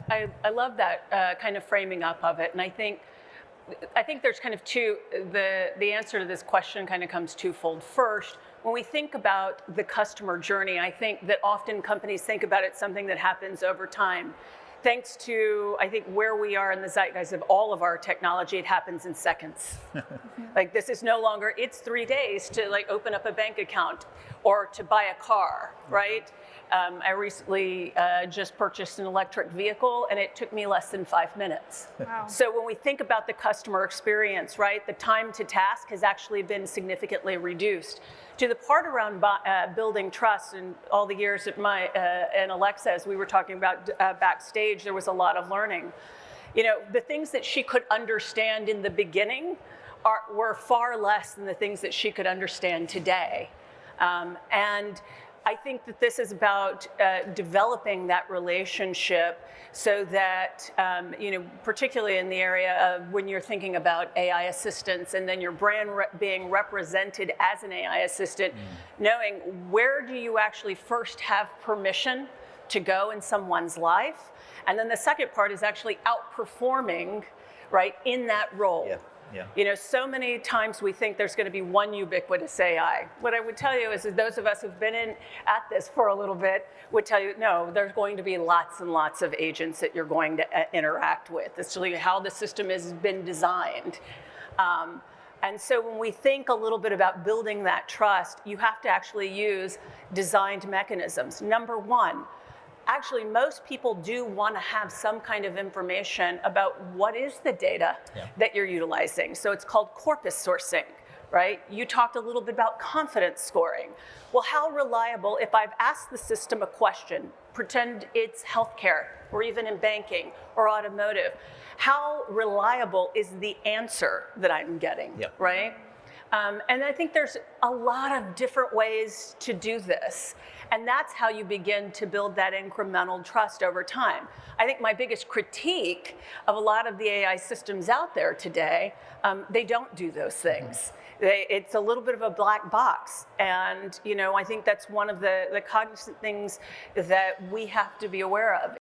I love that kind of framing up of it, and I think there's kind of the answer to this question kind of comes twofold. First, when we think about the customer journey, I think that often companies think about it something that happens over time. Thanks to, I think, where we are in the zeitgeist of all of our technology, it happens in seconds. Like, this is no longer, it's 3 days to like open up a bank account or to buy a car, right? I recently just purchased an electric vehicle, and it took me less than 5 minutes. Wow. So when we think about the customer experience, right, the time to task has actually been significantly reduced. To the part around building trust, and all the years at and Alexa, as we were talking about backstage, there was a lot of learning. You know, the things that she could understand in the beginning were far less than the things that she could understand today. And I think that this is about developing that relationship so that, you know, particularly in the area of when you're thinking about AI assistants and then your brand being represented as an AI assistant, knowing where do you actually first have permission to go in someone's life. And then the second part is actually outperforming, right, in that role. Yeah. Yeah. You know, so many times we think there's going to be one ubiquitous AI. What I would tell you is that those of us who've been at this for a little bit would tell you, no, there's going to be lots and lots of agents that you're going to interact with. It's really how the system has been designed. And so when we think a little bit about building that trust, you have to actually use designed mechanisms. Number one, actually, most people do want to have some kind of information about what is the data that you're utilizing. So it's called corpus sourcing, right? You talked a little bit about confidence scoring. Well, how reliable, if I've asked the system a question, pretend it's healthcare or even in banking or automotive, how reliable is the answer that I'm getting, right? And I think there's a lot of different ways to do this. And that's how you begin to build that incremental trust over time. I think my biggest critique of a lot of the AI systems out there today, they don't do those things. It's a little bit of a black box. And, you know, I think that's one of the cognizant things that we have to be aware of.